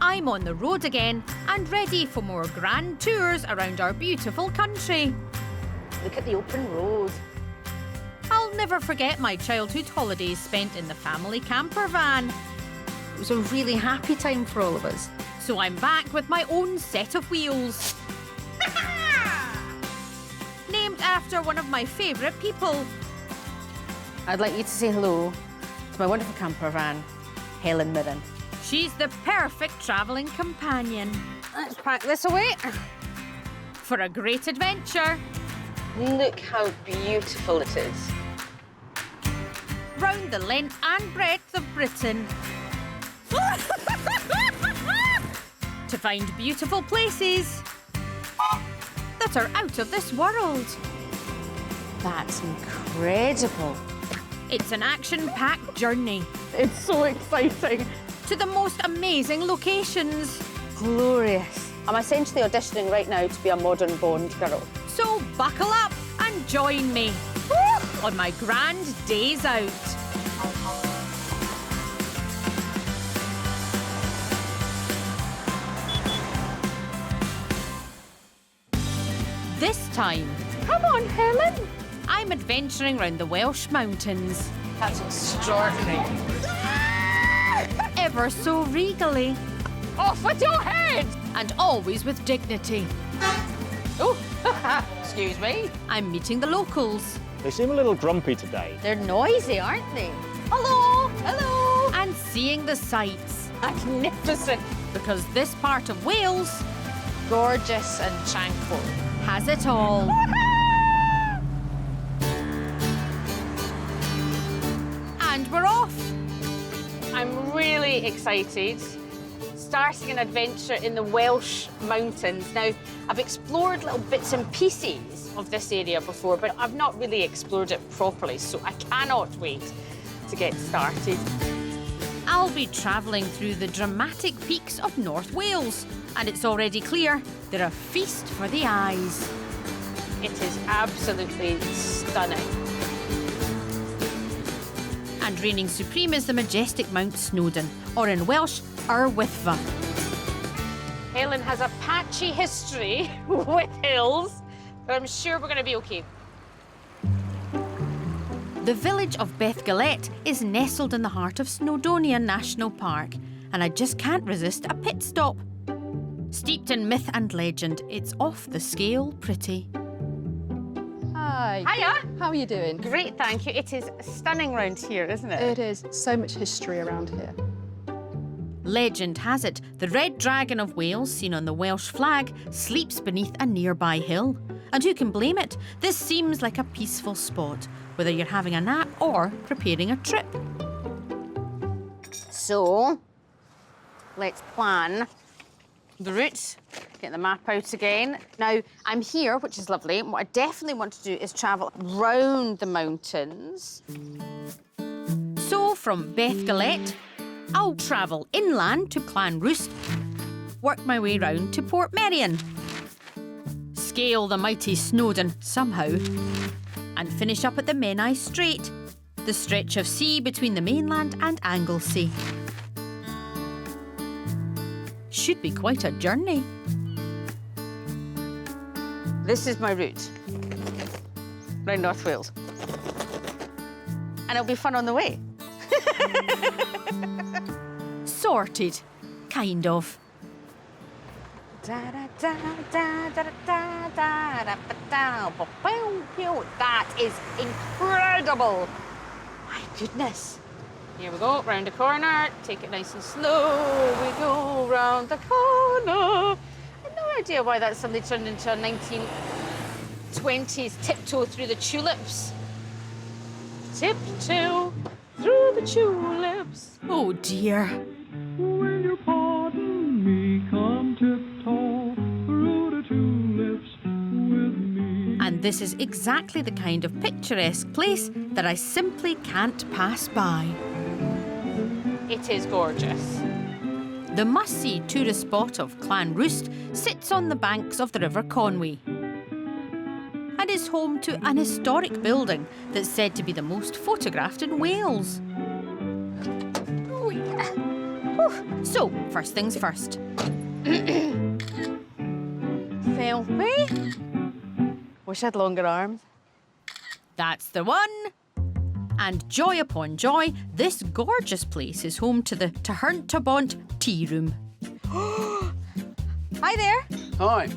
I'm on the road again and ready for more grand tours around our beautiful country. Look at the open road. I'll never forget my childhood holidays spent in the family camper van. It was a really happy time for all of us. So I'm back with my own set of wheels. Named after one of my favourite people. I'd like you to say hello to my wonderful camper van, Helen Mirren. She's the perfect travelling companion. Let's pack this away. For a great adventure. Look how beautiful it is. Round the length and breadth of Britain. To find beautiful places that are out of this world. That's incredible. It's an action-packed journey. It's so exciting. To the most amazing locations. Glorious. I'm essentially auditioning right now to be a modern Bond girl. So buckle up and join me on my grand days out. This time, Come on, Helen. I'm adventuring round the Welsh mountains. That's extraordinary. Ever so regally. Off with your head! And always with dignity. Oh, excuse me. I'm meeting the locals. They seem a little grumpy today. They're noisy, aren't they? Hello, hello. And seeing the sights. Magnificent. Because this part of Wales Gorgeous and tranquil. has it all. And we're off. I'm really excited. Starting an adventure in the Welsh mountains. Now, I've explored little bits and pieces of this area before, but I've not really explored it properly, so I cannot wait to get started. I'll be travelling through the dramatic peaks of North Wales, and it's already clear they're a feast for the eyes. It is absolutely stunning. And reigning supreme is the majestic Mount Snowdon, or in Welsh, Rwyddfa. Helen has a patchy history with hills, but I'm sure we're going to be okay. The village of Bethgelert is nestled in the heart of Snowdonia National Park, and I just can't resist a pit stop. Steeped in myth and legend, it's off the scale pretty. Hi. Hiya. How are you doing? Great, thank you. It is stunning round here, isn't it? It is. So much history around here. Legend has it, the Red Dragon of Wales, seen on the Welsh flag, sleeps beneath a nearby hill. And who can blame it? This seems like a peaceful spot, whether you're having a nap or preparing a trip. So, let's plan the route. Get the map out again. Now, I'm here, which is lovely. What I definitely want to do is travel round the mountains. So from Bethgelert, I'll travel inland to Llanrwst, work my way round to Portmeirion, scale the mighty Snowdon somehow, and finish up at the Menai Strait, the stretch of sea between the mainland and Anglesey. Should be quite a journey. This is my route round North Wales. And it'll be fun on the way. Sorted, kind of. That is incredible. My goodness. Here we go, round the corner. Take it nice and slow. We go round the corner. I had no idea why that suddenly turned into a 1920s tiptoe through the tulips. Tiptoe through the tulips. Oh dear. Will you pardon me, come tiptoe through the tulips with me? And this is exactly the kind of picturesque place that I simply can't pass by. It is gorgeous. The must-see tourist spot of Llanrwst sits on the banks of the River Conwy and is home to an historic building that's said to be the most photographed in Wales. Oh, yeah. Whew. So, first things first. Selfie. Wish I had longer arms. That's the one. And joy upon joy, this gorgeous place is home to the Taherntabont Tea Room. Hi there. Hi.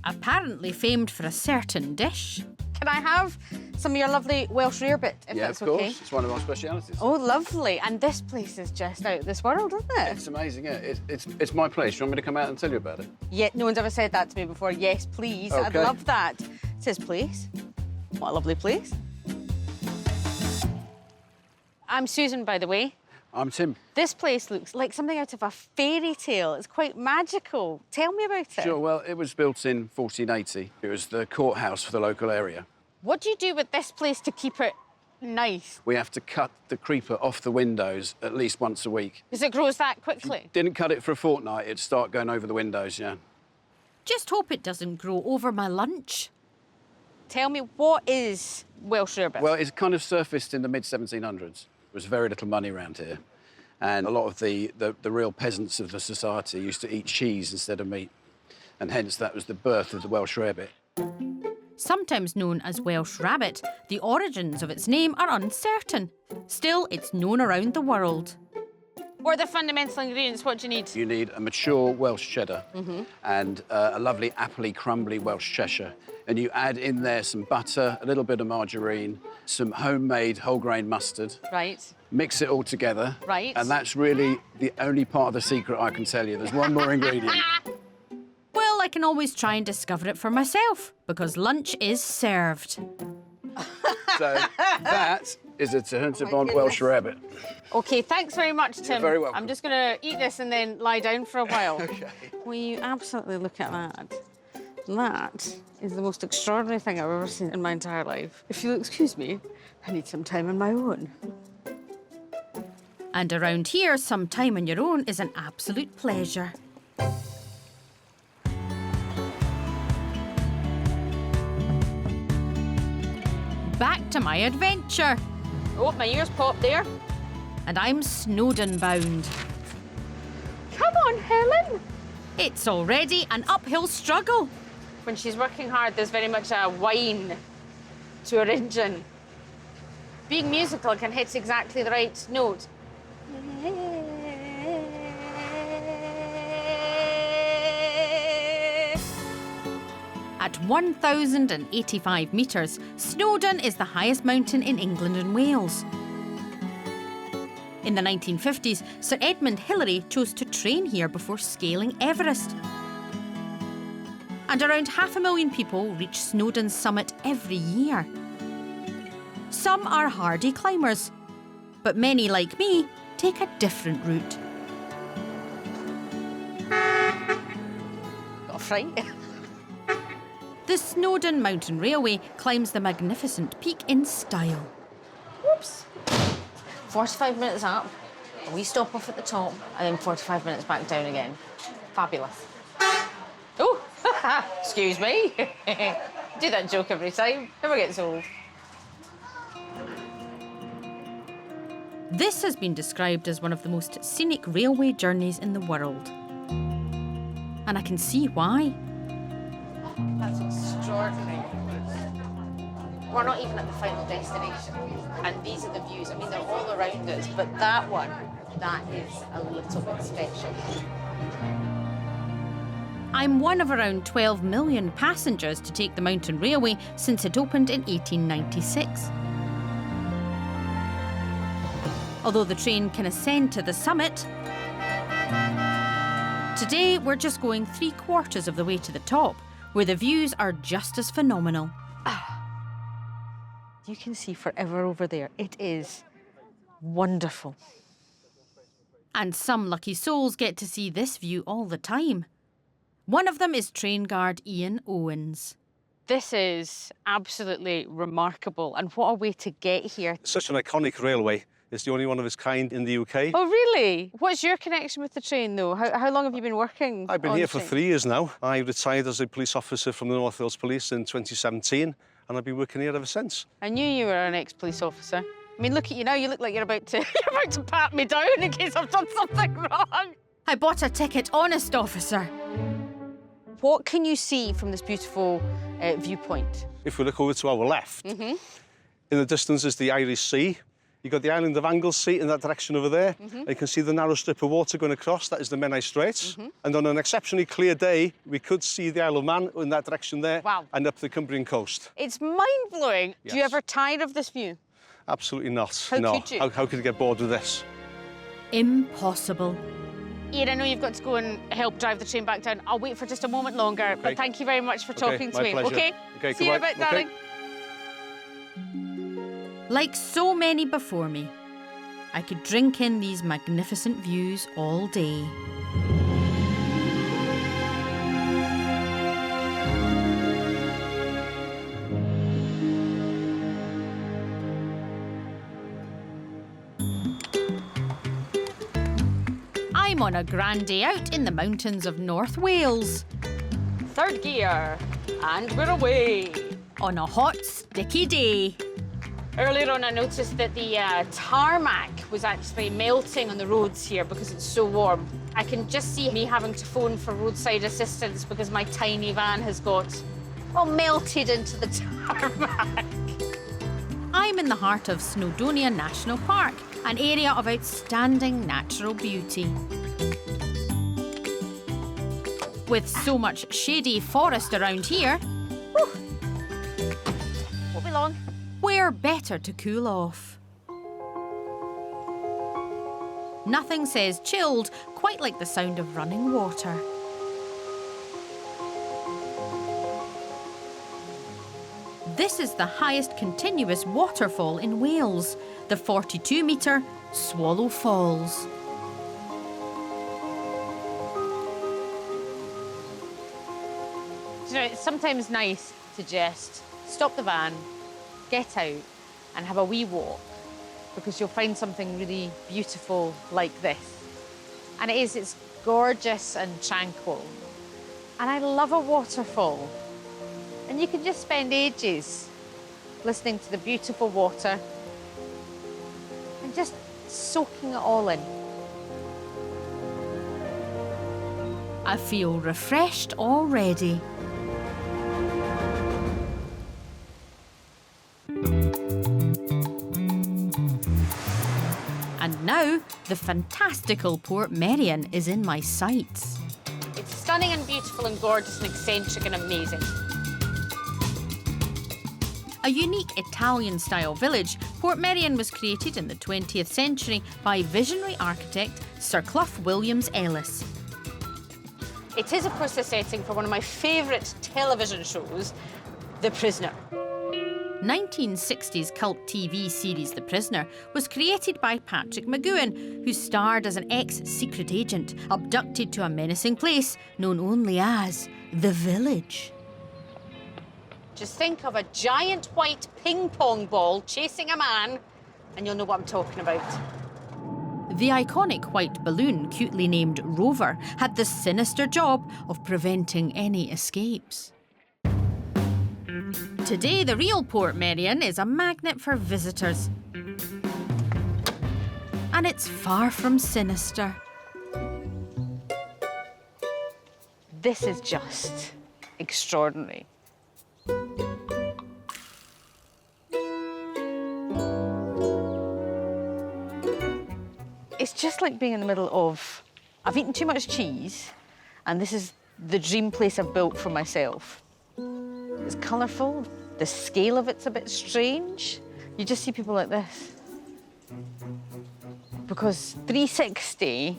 Apparently famed for a certain dish. Can I have some of your lovely Welsh Rarebit, if Yeah, that's of course. okay? It's one of our specialities. Oh, lovely. And this place is just out of this world, isn't it? It's amazing, yeah. It's my place. You want me to come out and tell you about it? Yeah, no one's ever said that to me before. Yes, please. I'd Okay. love that. It's his place. What a lovely place. I'm Susan, by the way. I'm Tim. This place looks like something out of a fairy tale. It's quite magical. Tell me about it. Sure, well, it was built in 1480. It was the courthouse for the local area. What do you do with this place to keep it nice? We have to cut the creeper off the windows at least once a week. Because it grows that quickly. Didn't cut it for a fortnight, it'd start going over the windows, yeah. Just hope it doesn't grow over my lunch. Tell me, what is Welsh Rarebit? Well, it's kind of surfaced in the mid-1700s. There was very little money around here. And a lot of the real peasants of the society used to eat cheese instead of meat. And hence that was the birth of the Welsh Rarebit. Sometimes known as Welsh Rabbit, the origins of its name are uncertain. Still, it's known around the world. What are the fundamental ingredients? What do you need? You need a mature Welsh cheddar and a lovely appley, crumbly Welsh Cheshire. And you add in there some butter, a little bit of margarine, some homemade whole grain mustard. Right. Mix it all together. Right. And that's really the only part of the secret I can tell you. There's one more ingredient. Well, I can always try and discover it for myself, because lunch is served. So that is a Taherntabont goodness. Welsh Rarebit. OK, thanks very much, Tim. very welcome. I'm just going to eat this and then lie down for a while. OK. Will you absolutely look at that? That is the most extraordinary thing I've ever seen in my entire life. If you'll excuse me, I need some time on my own. And around here, some time on your own is an absolute pleasure. Back to my adventure. Oh, my ears popped there. And I'm Snowdon bound. Come on, Helen. It's already an uphill struggle. When she's working hard, there's very much a whine to her engine. Being musical can hit exactly the right note. At 1,085 metres, Snowdon is the highest mountain in England and Wales. In the 1950s, Sir Edmund Hillary chose to train here before scaling Everest. And around 500,000 people reach Snowdon's summit every year. Some are hardy climbers, but many, like me, take a different route. Got a fright. The Snowdon Mountain Railway climbs the magnificent peak in style. Whoops. 45 minutes up, a wee stop off at the top, and then 45 minutes back down again. Fabulous. Oh, excuse me. Do that joke every time. Never gets old. This has been described as one of the most scenic railway journeys in the world. And I can see why. That's extraordinary. We're not even at the final destination. And these are the views. I mean, they're all around us, but that one, that is a little bit special. I'm one of around 12 million passengers to take the mountain railway since it opened in 1896. Although the train can ascend to the summit, today we're just going 3/4 of the way to the top, where the views are just as phenomenal. You can see forever over there. It is wonderful. And some lucky souls get to see this view all the time. One of them is train guard Ian Owens. This is absolutely remarkable. And what a way to get here. Such an iconic railway. It's the only one of its kind in the UK. Oh, really? What's your connection with the train, though? How long have you been working I've been on here the for train? 3 years now. I retired as a police officer from the North Wales Police in 2017, and I've been working here ever since. I knew you were an ex-police officer. I mean, look at you now. You look like you're about to pat me down in case I've done something wrong. I bought a ticket, honest officer. What can you see from this beautiful viewpoint? If we look over to our left, in the distance is the Irish Sea. You've got the island of Anglesey in that direction over there. And you can see the narrow strip of water going across. That is the Menai Strait. And on an exceptionally clear day, we could see the Isle of Man in that direction there. Wow. And up the Cumbrian coast. It's mind-blowing. Yes. Do you ever tire of this view? Absolutely not. How no. could you? How could you get bored with this? Impossible. Ian, I know you've got to go and help drive the train back down. I'll wait for just a moment longer, but thank you very much for talking to my me. pleasure. Okay? Okay, See you in a goodbye. bit, darling. Like so many before me, I could drink in these magnificent views all day. I'm on a grand day out in the mountains of North Wales. Third gear, and we're away. On a hot, sticky day. Earlier on, I noticed that the tarmac was actually melting on the roads here because it's so warm. I can just see me having to phone for roadside assistance because my tiny van has got, well, melted into the tarmac. I'm in the heart of Snowdonia National Park, an area of outstanding natural beauty. With so much shady forest around here, Won't be long. where better to cool off? Nothing says chilled quite like the sound of running water. This is the highest continuous waterfall in Wales, the 42-metre Swallow Falls. You know, it's sometimes nice to just stop the van, get out and have a wee walk because you'll find something really beautiful like this. And it's gorgeous and tranquil. And I love a waterfall. And you can just spend ages listening to the beautiful water and just soaking it all in. I feel refreshed already. And now, the fantastical Portmeirion is in my sights. It's stunning and beautiful and gorgeous and eccentric and amazing. A unique Italian-style village, Portmeirion was created in the 20th century by visionary architect Sir Clough Williams-Ellis. It is, of course, the setting for one of my favourite television shows, The Prisoner. 1960s cult TV series The Prisoner was created by Patrick McGowan, who starred as an ex-secret agent abducted to a menacing place known only as The Village. Just think of a giant white ping-pong ball chasing a man, and you'll know what I'm talking about. The iconic white balloon, cutely named Rover, had the sinister job of preventing any escapes. Today, the real Portmeirion is a magnet for visitors. And it's far from sinister. This is just extraordinary. It's just like being in the middle of, I've eaten too much cheese, and this is the dream place I've built for myself. It's colourful, the scale of it's a bit strange. You just see people like this. Because 360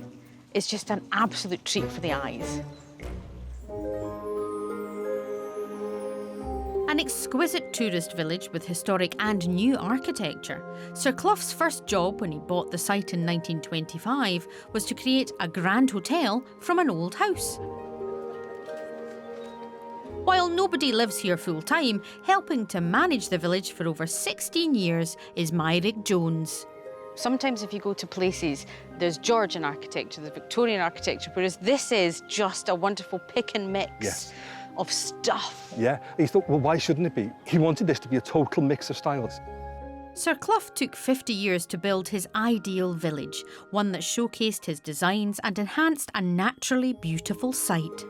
is just an absolute treat for the eyes. An exquisite tourist village with historic and new architecture. Sir Clough's first job when he bought the site in 1925 was to create a grand hotel from an old house. While nobody lives here full-time, helping to manage the village for over 16 years is Myrick Jones. Sometimes if you go to places, there's Georgian architecture, there's Victorian architecture, whereas this is just a wonderful pick and mix of stuff. Yeah, he thought, well, why shouldn't it be? He wanted this to be a total mix of styles. Sir Clough took 50 years to build his ideal village, one that showcased his designs and enhanced a naturally beautiful site.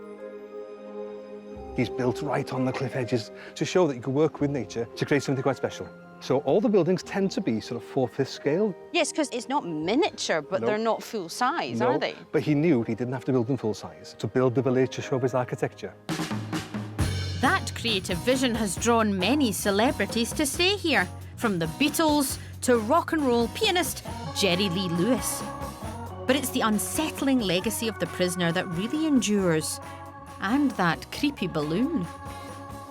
He's built right on the cliff edges to show that you can work with nature to create something quite special. So all the buildings tend to be sort of 4/5 scale. Yes, because it's not miniature, but No. they're not full size, No, are they? But he knew he didn't have to build them full size to build the village to show his architecture. That creative vision has drawn many celebrities to stay here, from the Beatles to rock and roll pianist Jerry Lee Lewis. But it's the unsettling legacy of the prisoner that really endures. And that creepy balloon.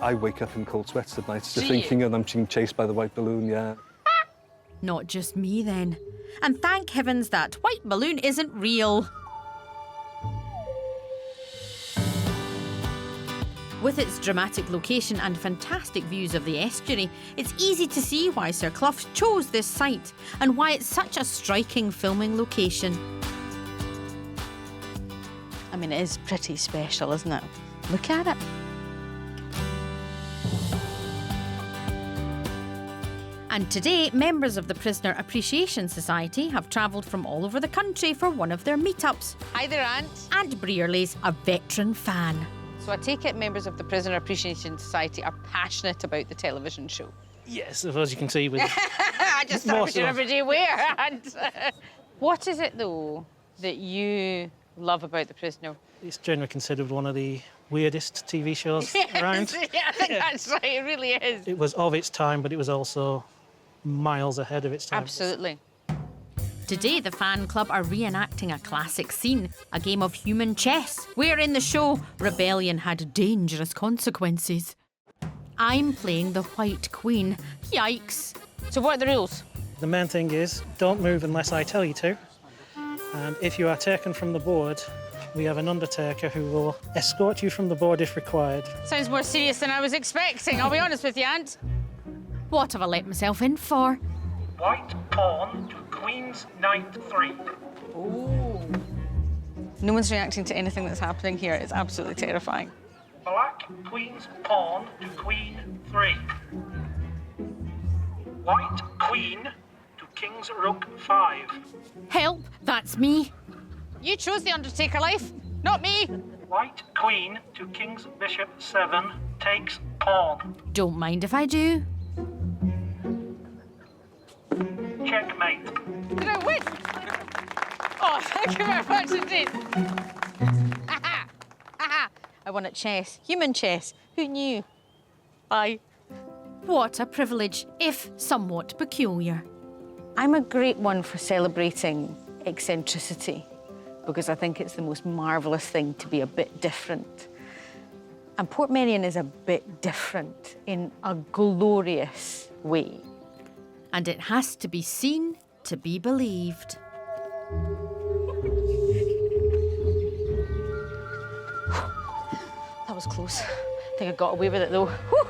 I wake up in cold sweats at night just Do you? thinking and I'm being chased by the white balloon, yeah. Not just me then. And thank heavens that white balloon isn't real. With its dramatic location and fantastic views of the estuary, it's easy to see why Sir Clough chose this site and why it's such a striking filming location. I mean, it is pretty special, isn't it? Look at it. And today, members of the Prisoner Appreciation Society have travelled from all over the country for one of their meetups. Hi there, Aunt. And Brearley's a veteran fan. So I take it members of the Prisoner Appreciation Society are passionate about the television show. Yes, as you can see with I just thought we Most should of everybody aware. What is it, though, that you love about The Prisoner? it's generally considered one of the weirdest TV shows around. Yeah, I think that's right. It really is. It was of its time, but it was also miles ahead of its time. Absolutely. Today, the fan club are reenacting a classic scene, a game of human chess, where in the show, rebellion had dangerous consequences. I'm playing the White Queen. Yikes. So what are the rules? The main thing is, don't move unless I tell you to. And if you are taken from the board, we have an undertaker who will escort you from the board if required. Sounds more serious than I was expecting, I'll be honest with you, Aunt. What have I let myself in for? White pawn to Queen's Knight 3. No one's reacting to anything that's happening here. It's absolutely terrifying. Black Queen's pawn to Queen 3. White Queen to King's Rook 5. Help, that's me. You chose the Undertaker life, not me. White Queen to King's Bishop 7 takes pawn. Don't mind if I do. Checkmate. Did I win? Oh, thank you very much indeed. Aha! Aha! I won at chess. Human chess. Who knew? Bye. What a privilege, if somewhat peculiar. I'm a great one for celebrating eccentricity because I think it's the most marvellous thing to be a bit different. And Portmeirion is a bit different in a glorious way. And it has to be seen to be believed. That was close. I think I got away with it though. Whew.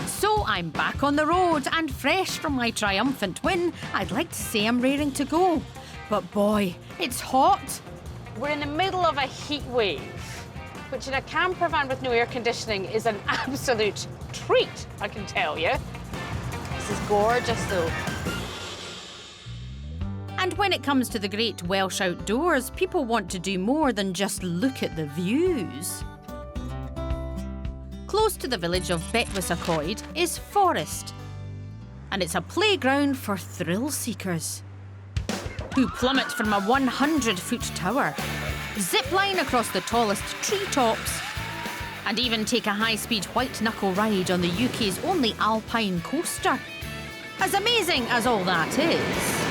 So I'm back on the road and fresh from my triumphant win. I'd like to say I'm raring to go. But boy, it's hot. We're in the middle of a heat wave, which in a camper van with no air conditioning is an absolute treat, I can tell you. This is gorgeous though. And when it comes to the great Welsh outdoors, people want to do more than just look at the views. Close to the village of Betws-y-Coed is Forest. And it's a playground for thrill seekers who plummet from a 100-foot tower, zip-line across the tallest treetops, and even take a high-speed white-knuckle ride on the UK's only alpine coaster. As amazing as all that is.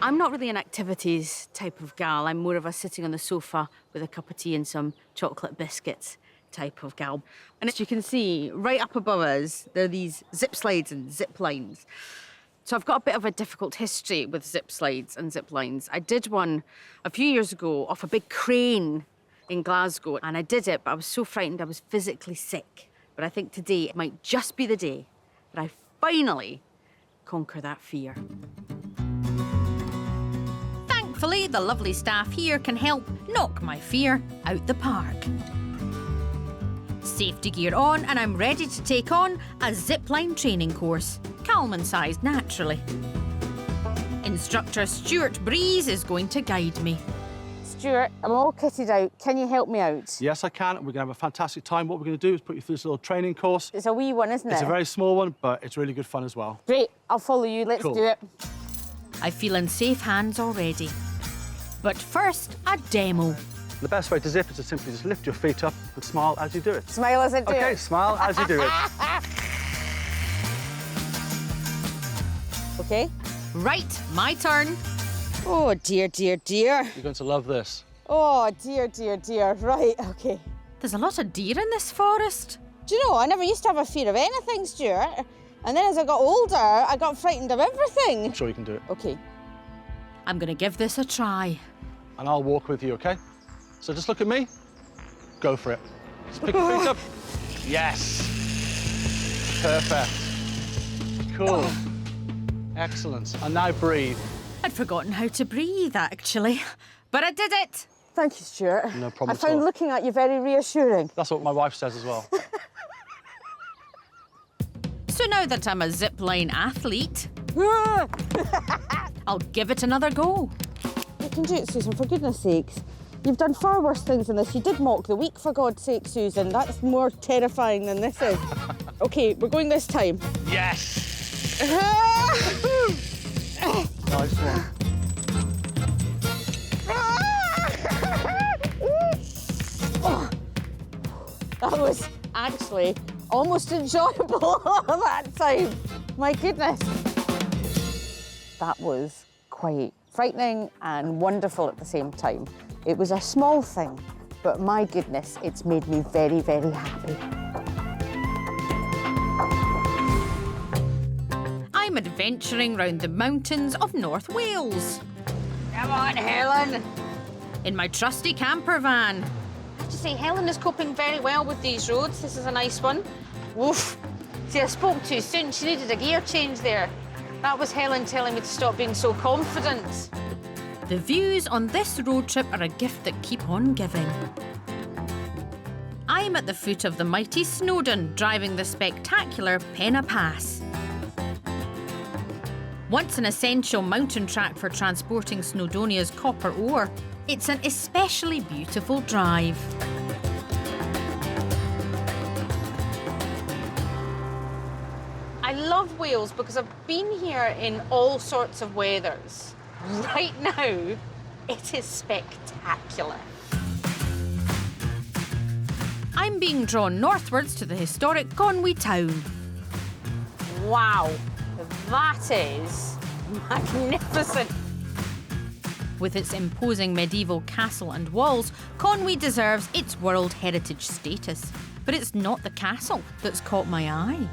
I'm not really an activities type of gal. I'm more of a sitting on the sofa with a cup of tea and some chocolate biscuits type of gal. And as you can see, right up above us, there are these zip slides and zip lines. So I've got a bit of a difficult history with zip slides and zip lines. I did one a few years ago off a big crane in Glasgow, and I did it, but I was so frightened I was physically sick. But I think today it might just be the day that I finally conquer that fear. Hopefully, the lovely staff here can help knock my fear out the park. Safety gear on, and I'm ready to take on a zipline training course, Calman sized naturally. Instructor Stuart Breeze is going to guide me. Stuart, I'm all kitted out. Can you help me out? Yes, I can. We're going to have a fantastic time. What we're going to do is put you through this little training course. It's a wee one, isn't it? It's a very small one, but it's really good fun as well. Great, I'll follow you. Let's Cool. do it. I feel in safe hands already. But first, a demo. The best way to zip is to simply just lift your feet up and smile as you do it. Smile as I do Okay, it. smile as you do it. Okay. Right, my turn. Oh, dear, dear, dear. You're going to love this. Oh, dear, dear, dear. Right, okay. There's a lot of deer in this forest. Do you know, I never used to have a fear of anything, Stuart. And then as I got older, I got frightened of everything. I'm sure you can do it. Okay. I'm going to give this a try. And I'll walk with you, okay? So just look at me. Go for it. Just pick your feet up. Yes. Perfect. Cool. Excellent. And now breathe. I'd forgotten how to breathe, actually. But I did it. Thank you, Stuart. No problem I at found all. looking at you very reassuring. That's what my wife says as well. So now that I'm a zipline athlete, I'll give it another go. You can do it, Susan, for goodness sakes. You've done far worse things than this. You did mock the week, for God's sake, Susan. That's more terrifying than this is. OK, we're going this time. Yes. Nice one. Oh, that was actually almost enjoyable that time. My goodness. That was quite frightening and wonderful at the same time. It was a small thing, but my goodness, it's made me very, very happy. I'm adventuring round the mountains of North Wales Come on, Helen. in my trusty camper van. I have to say, Helen is coping very well with these roads. This is a nice one. Woof. See, I spoke too soon. She needed a gear change there. That was Helen telling me to stop being so confident. The views on this road trip are a gift that keep on giving. I'm at the foot of the mighty Snowdon, driving the spectacular Penna Pass. Once an essential mountain track for transporting Snowdonia's copper ore, it's an especially beautiful drive. I love Wales because I've been here in all sorts of weathers. Right now, it is spectacular. I'm being drawn northwards to the historic Conwy town. Wow, that is magnificent. With its imposing medieval castle and walls, Conwy deserves its World Heritage status. But it's not the castle that's caught my eye.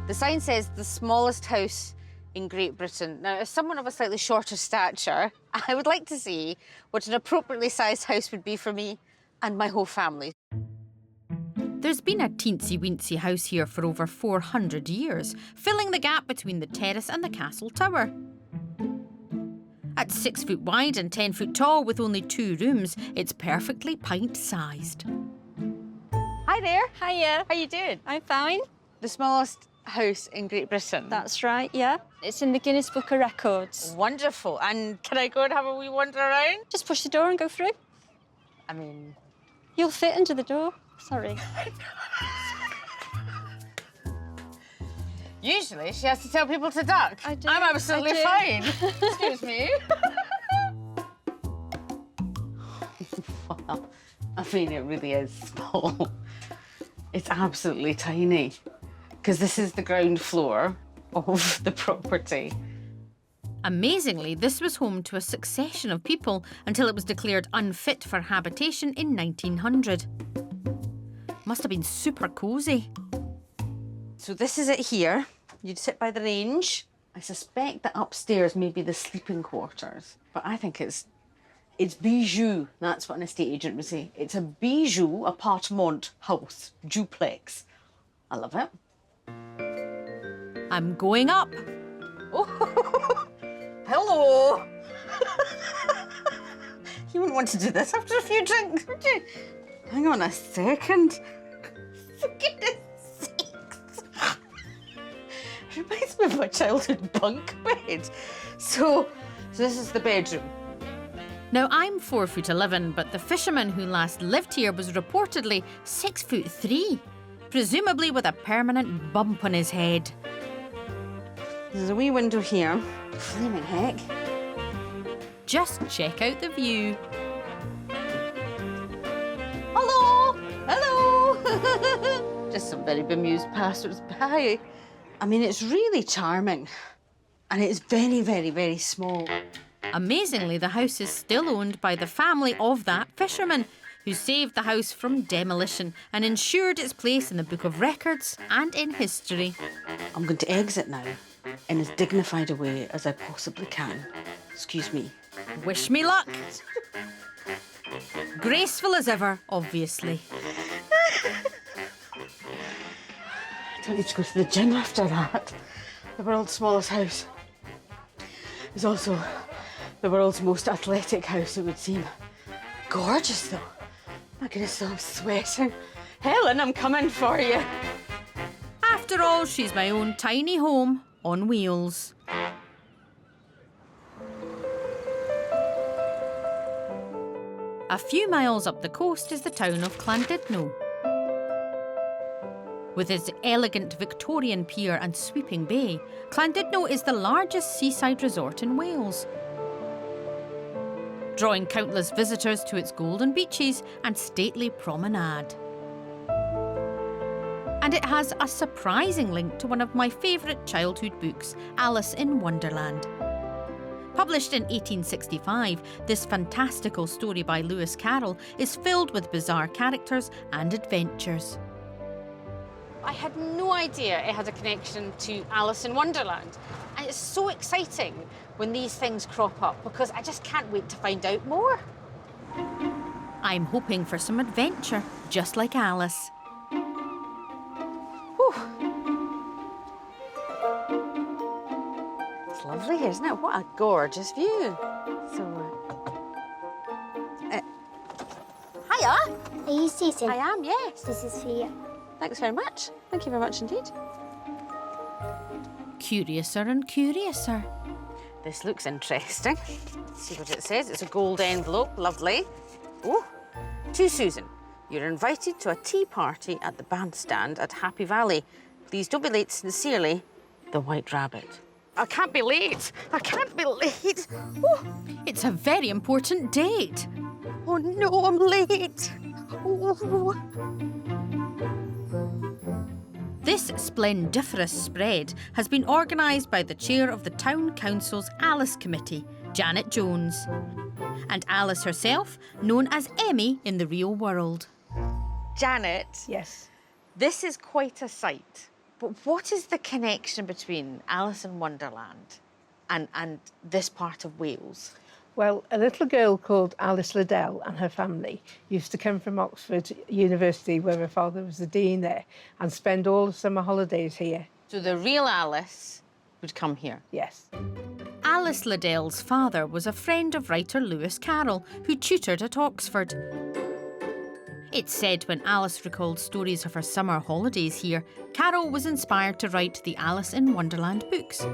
The sign says the smallest house in Great Britain. Now, as someone of a slightly shorter stature, I would like to see what an appropriately sized house would be for me and my whole family. There's been a teensy-weensy house here for over 400 years, filling the gap between the terrace and the castle tower. At 6 foot wide and 10 foot tall with only 2 rooms, it's perfectly pint-sized. Hi there. Hiya. How you doing? I'm fine. The smallest house in Great Britain. That's right, yeah. It's in the Guinness Book of Records. Wonderful. And can I go and have a wee wander around? Just push the door and go through. I mean... You'll fit under the door. Sorry. Usually she has to tell people to duck. I do. I'm absolutely I do. fine. Excuse me. Well, I mean, it really is small. It's absolutely tiny. Because this is the ground floor of the property. Amazingly, this was home to a succession of people until it was declared unfit for habitation in 1900. Must have been super cosy. So this is it here. You'd sit by the range. I suspect that upstairs may be the sleeping quarters, but I think it's bijou. That's what an estate agent would say. It's a bijou appartement house, duplex. I love it. I'm going up. Oh, hello. wouldn't want to do this after a few drinks, would you? Hang on a second. For goodness sakes. Reminds me of my childhood bunk bed. So this is the bedroom. Now, I'm 4'11", but the fisherman who last lived here was reportedly 6'3", presumably with a permanent bump on his head. There's a wee window here. Flaming heck. Just check out the view. Hello! Hello! Just some very bemused passers-by. I mean, it's really charming. And it's very, very, very small. Amazingly, the house is still owned by the family of that fisherman, who saved the house from demolition and ensured its place in the Book of Records and in history. I'm going to exit now in as dignified a way as I possibly can. Excuse me. Wish me luck. Graceful as ever, obviously. I don't need to go to the gym after that. The world's smallest house is also the world's most athletic house, it would seem. Gorgeous, though. My goodness, I'm sweating. Helen, I'm coming for you. After all, she's my own tiny home on wheels. A few miles up the coast is the town of Llandudno. With its elegant Victorian pier and sweeping bay, Llandudno is the largest seaside resort in Wales, drawing countless visitors to its golden beaches and stately promenade. And it has a surprising link to one of my favourite childhood books, Alice in Wonderland. Published in 1865, this fantastical story by Lewis Carroll is filled with bizarre characters and adventures. I had no idea it had a connection to Alice in Wonderland. And it's so exciting when these things crop up because I just can't wait to find out more. I'm hoping for some adventure, just like Alice. Whew. It's lovely here, isn't it? What a gorgeous view. Hiya. Are you Susan? I am, yes. This is for you. Thanks very much. Thank you very much indeed. Curiouser and curiouser. This looks interesting. Let's see what it says. It's a gold envelope. Lovely. Oh, to Susan. You're invited to a tea party at the bandstand at Happy Valley. Please don't be late. Sincerely, the White Rabbit. I can't be late. I can't be late. Oh. It's a very important date. Oh no, I'm late. Oh. This splendiferous spread has been organised by the chair of the Town Council's Alice Committee, Janet Jones, and Alice herself, known as Emmy in the real world. Janet. Yes. This is quite a sight. But what is the connection between Alice in Wonderland and this part of Wales? Well, a little girl called Alice Liddell and her family used to come from Oxford University, where her father was the dean there, and spend all the summer holidays here. So the real Alice would come here? Yes. Alice Liddell's father was a friend of writer Lewis Carroll, who tutored at Oxford. It's said when Alice recalled stories of her summer holidays here, Carroll was inspired to write the Alice in Wonderland books.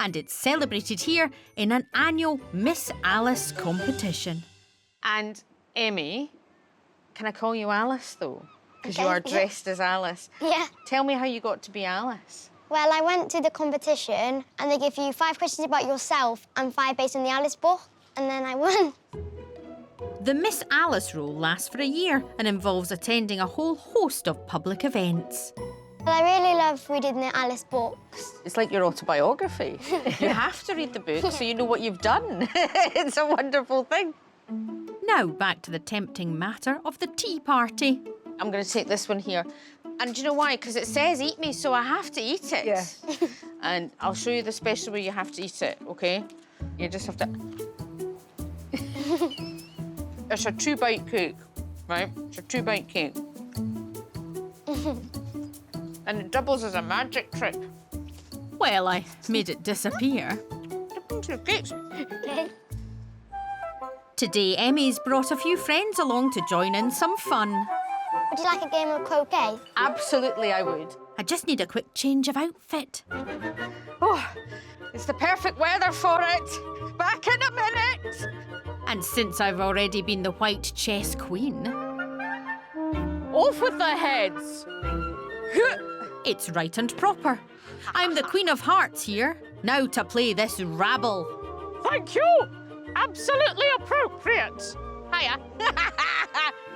And it's celebrated here in an annual Miss Alice competition. And Emmy, can I call you Alice though? Because Okay, you are yeah. dressed as Alice. Yeah. Tell me how you got to be Alice. Well, I went to the competition and they give you 5 questions about yourself and 5 based on the Alice book, and then I won. The Miss Alice role lasts for a year and involves attending a whole host of public events. Well, I really love reading the Alice books. It's like your autobiography. You have to read the book so you know what you've done. It's a wonderful thing. Now back to the tempting matter of the tea party. I'm going to take this one here. And do you know why? Because it says eat me, so I have to eat it. Yeah. And I'll show you the special way you have to eat it, OK? You just have to... It's a 2-bite cake, right? It's a 2-bite cake. And it doubles as a magic trick. Well, I made it disappear. Dip into the cakes. Okay. Today, Emmy's brought a few friends along to join in some fun. Would you like a game of croquet? Absolutely, I would. I just need a quick change of outfit. Oh, it's the perfect weather for it. Back in a minute. And since I've already been the white chess queen... Off with the heads. It's right and proper. I'm the Queen of Hearts here. Now to play this rabble. Thank you. Absolutely appropriate. Hiya. Do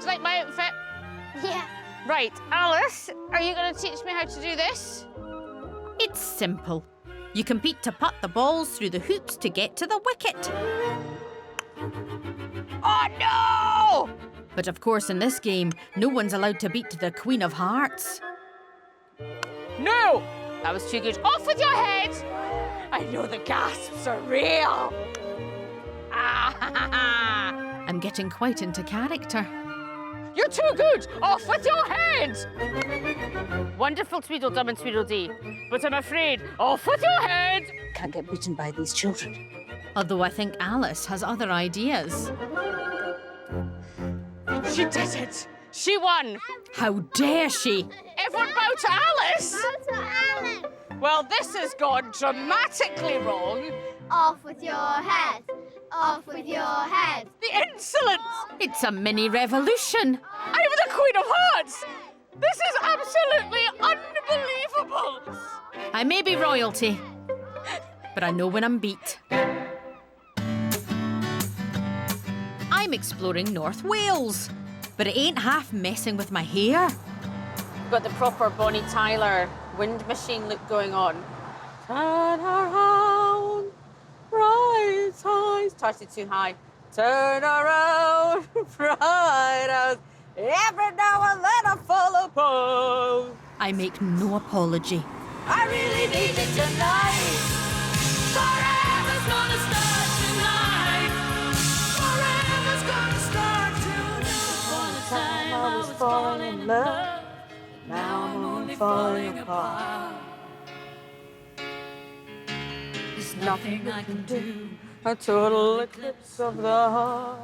you like my outfit? Yeah. Right, Alice, are you going to teach me how to do this? It's simple. You compete to putt the balls through the hoops to get to the wicket. Oh, no! But of course, in this game, no one's allowed to beat the Queen of Hearts. No! That was too good. Off with your head! I know the gasps are real. I'm getting quite into character. You're too good! Off with your head! Wonderful Tweedledum and Tweedledee, but I'm afraid, off with your head! Can't get beaten by these children. Although I think Alice has other ideas. She did it! She won! How dare she? Everyone bow to Alice! Bow to Alice! Well, this has gone dramatically wrong. Off with your head. Off with your head. The insolence! It's a mini revolution. I'm the Queen of Hearts! This is absolutely unbelievable! I may be royalty, but I know when I'm beat. I'm exploring North Wales, but it ain't half messing with my hair. Got the proper Bonnie Tyler wind machine look going on. Turn around, bright eyes. Started too high. Turn around, bright eyes. Every now and then I fall apart. I make no apology. I really need it tonight. Forever's gonna start tonight. Forever's gonna start tonight. One time I was falling in love. Now I'm only falling apart. There's nothing I can do. A total eclipse of the heart.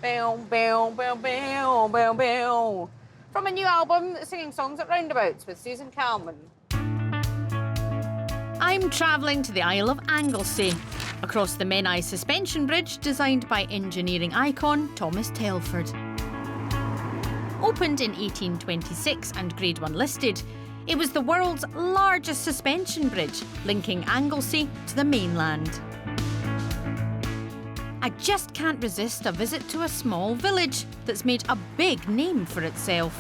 Bow, bow, bow, bow, bow, bow. From a new album, Singing Songs at Roundabouts with Susan Calman. I'm travelling to the Isle of Anglesey, across the Menai suspension bridge designed by engineering icon Thomas Telford. Opened in 1826 and Grade 1 listed, it was the world's largest suspension bridge, linking Anglesey to the mainland. I just can't resist a visit to a small village that's made a big name for itself.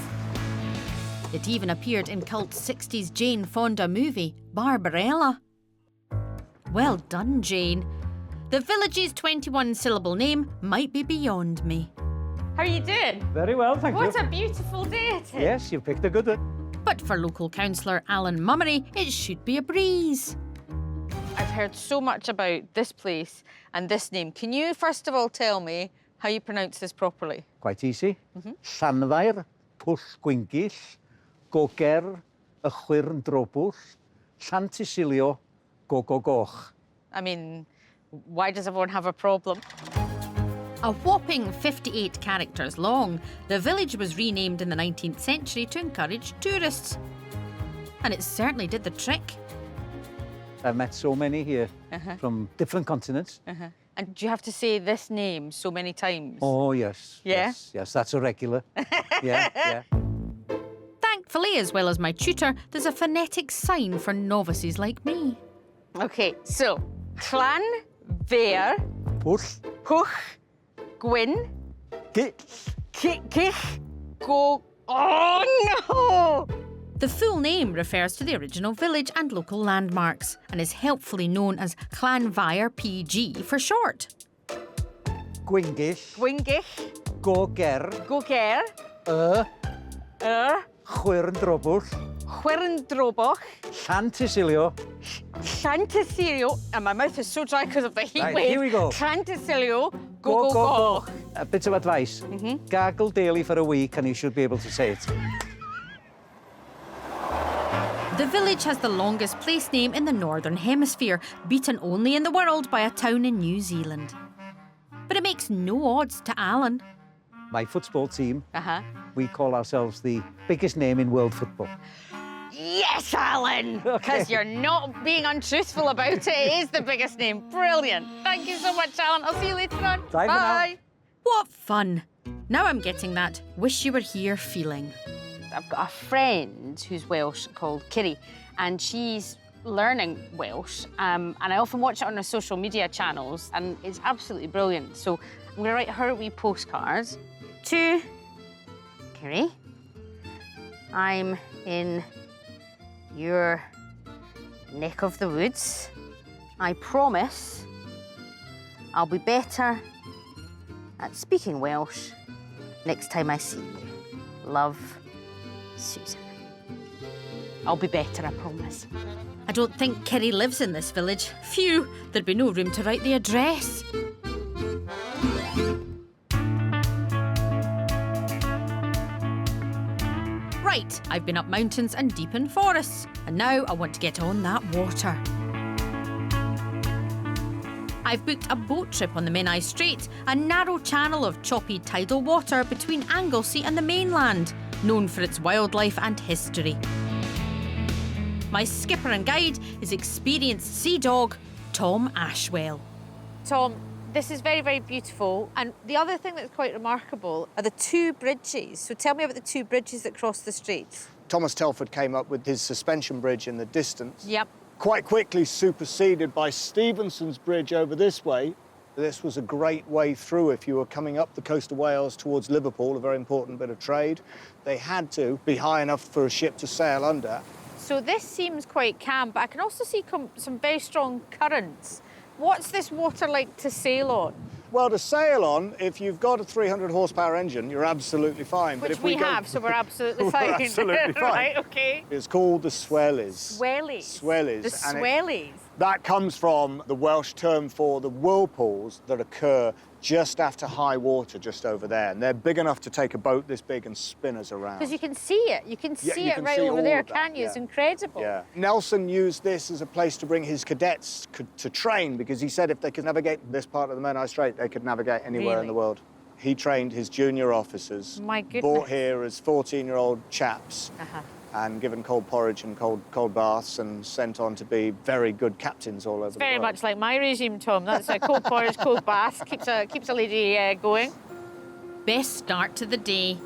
It even appeared in cult 60s Jane Fonda movie, Barbarella. Well done, Jane. The village's 21-syllable name might be beyond me. How are you doing? Very well, thank you. What a beautiful day it is. Yes, you picked a good one. But for local councillor Alan Mummery, it should be a breeze. I've heard so much about this place and this name. Can you first of all tell me how you pronounce this properly? Quite easy. Llanfair, Pwll Gwyngyll, Goger, y Chwyrndrobwll, Llantysilio, Gogogoch. I mean, why does everyone have a problem? A whopping 58 characters long, the village was renamed in the 19th century to encourage tourists. And it certainly did the trick. I've met so many here from different continents. And do you have to say this name so many times? Oh, yes. Yeah? Yes, that's a regular. Yeah. Thankfully, as well as my tutor, there's a phonetic sign for novices like me. OK, so, Llanfair, Pwll, Gwyn, Gich, Go... Oh, no! The full name refers to the original village and local landmarks and is helpfully known as Llanfair PG for short. Gwyngyll, Goger, Chwyrndrobwll, Llantysilio, and my mouth is so dry because of the heat Right, wave. here we go. Llantysilio, go. A bit of advice. Gargle daily for a week and you should be able to say it. The village has the longest place name in the Northern Hemisphere, beaten only in the world by a town in New Zealand. But it makes no odds to Alan. My football team, Uh-huh. we call ourselves the biggest name in world football. Yes, Alan! Because you're not being untruthful about it. It is the biggest name. Brilliant. Thank you so much, Alan. I'll see you later on. Bye for now. Bye. What fun. Now I'm getting that wish you were here feeling. I've got a friend who's Welsh called Kiri, and she's learning Welsh, and I often watch it on her social media channels, and it's absolutely brilliant. So I'm going to write her a wee postcard to Kiri. I'm in your neck of the woods. I promise I'll be better at speaking Welsh next time I see you. Love, Susan. I'll be better, I promise. I don't think Kiri lives in this village. Phew, there'd be no room to write the address. Right, I've been up mountains and deep in forests, and now I want to get on that water. I've booked a boat trip on the Menai Strait, a narrow channel of choppy tidal water between Anglesey and the mainland, known for its wildlife and history. My skipper and guide is experienced sea dog, Tom Ashwell. Tom, this is very, very beautiful. And the other thing that's quite remarkable are the two bridges. So tell me about the two bridges that cross the Strait. Thomas Telford came up with his suspension bridge in the distance. Yep. Quite quickly superseded by Stevenson's bridge over this way. This was a great way through if you were coming up the coast of Wales towards Liverpool, a very important bit of trade. They had to be high enough for a ship to sail under. So this seems quite calm, but I can also see some very strong currents. What's this water like to sail on? Well, to sail on, if you've got a 300 horsepower engine, you're absolutely fine. Which but if we go... have, so we're absolutely fine. We're absolutely fine. Right, OK. It's called the swellies. Swellies. Swellies. The swellies. That comes from the Welsh term for the whirlpools that occur just after high water, just over there. And they're big enough to take a boat this big and spin us around. Because you can see it. You can see it right over there, can't you? It's incredible. Yeah. Nelson used this as a place to bring his cadets to train, because he said if they could navigate this part of the Menai Strait, they could navigate anywhere in the world. He trained his junior officers, My goodness. brought here as 14-year-old chaps, and given cold porridge and cold baths, and sent on to be very good captains all over the world. Very much like my regime, Tom. That's a cold porridge, cold bath. Keeps a lady going. Best start to the day.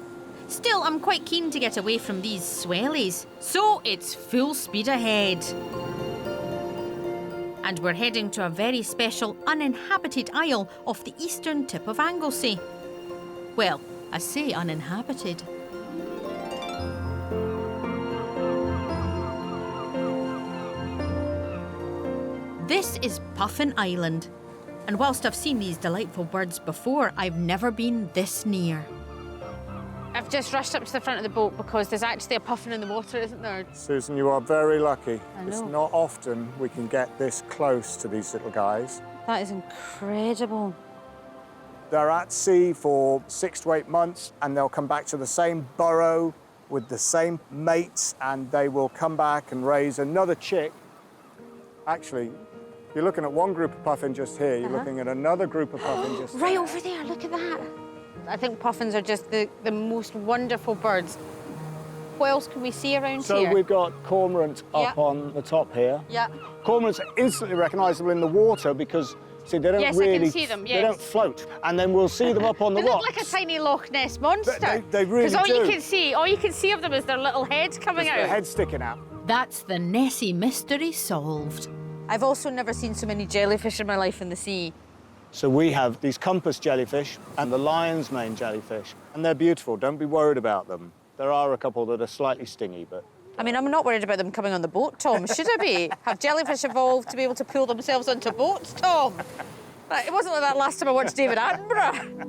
Still, I'm quite keen to get away from these swellies, so it's full speed ahead. And we're heading to a very special uninhabited isle off the eastern tip of Anglesey. Well, I say uninhabited. This is Puffin Island, and whilst I've seen these delightful birds before, I've never been this near. I've just rushed up to the front of the boat because there's actually a puffin in the water, isn't there? Susan, you are very lucky. I know. It's not often we can get this close to these little guys. That is incredible. They're at sea for 6 to 8 months, and they'll come back to the same burrow with the same mates, and they will come back and raise another chick. Actually, you're looking at one group of puffin just here, you're looking at another group of puffin just Right there. over there, look at that. I think puffins are just the most wonderful birds. What else can we see around So here? we've got cormorant up Yeah. on the top here. Yeah. Cormorants are instantly recognisable in the water because, see, they don't Yes, I really... can see them, They yes. don't float. And then we'll see them up on the They look rocks. like a tiny Loch Ness monster. They really Because do. all you can see of them is their little heads coming Just out. their heads sticking out. That's the Nessie mystery solved. I've also never seen so many jellyfish in my life in the sea. So we have these compass jellyfish and the lion's mane jellyfish, and they're beautiful. Don't be worried about them. There are a couple that are slightly stingy, but... I mean, I'm not worried about them coming on the boat, Tom. Should I be? Have jellyfish evolved to be able to pull themselves onto boats, Tom? It wasn't like that last time I watched David Attenborough.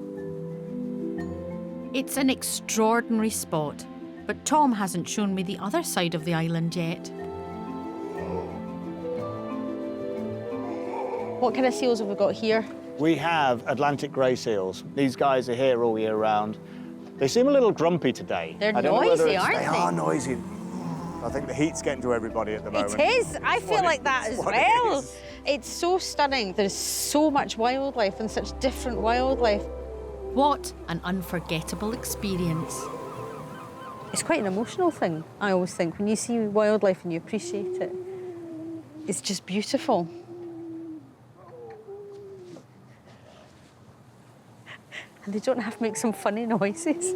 It's an extraordinary spot, but Tom hasn't shown me the other side of the island yet. What kind of seals have we got here? We have Atlantic grey seals. These guys are here all year round. They seem a little grumpy today. They're I don't know whether noisy, aren't They they? are noisy. I think the heat's getting to everybody at the moment. It is. I feel like that as well. It's so stunning. There's so much wildlife and such different wildlife. What an unforgettable experience. It's quite an emotional thing, I always think. When you see wildlife and you appreciate it, it's just beautiful. And they don't have to make some funny noises.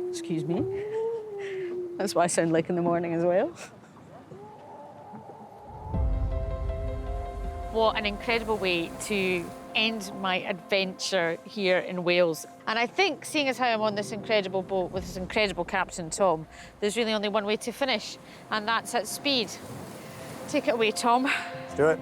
Excuse me. That's what I sound like in the morning as well. What an incredible way to end my adventure here in Wales. And I think, seeing as how I'm on this incredible boat with this incredible captain, Tom, there's really only one way to finish, and that's at speed. Take it away, Tom. Let's do it.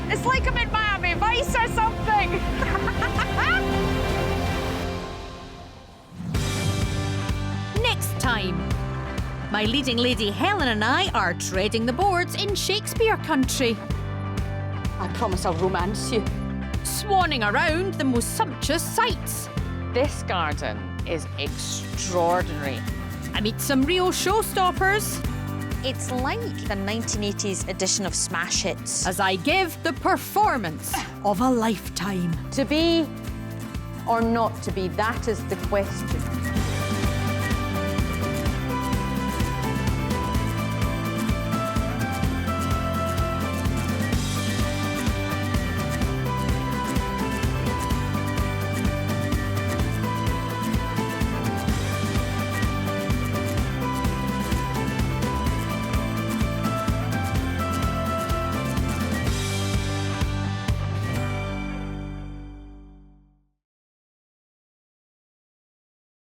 It's like I'm in Miami Vice or something. Next time, my leading lady Helen and I are treading the boards in Shakespeare country. I promise I'll romance you. Swanning around the most sumptuous sights. This garden is extraordinary. I meet some real showstoppers. It's like the 1980s edition of Smash Hits. As I give the performance of a lifetime. To be or not to be, that is the question.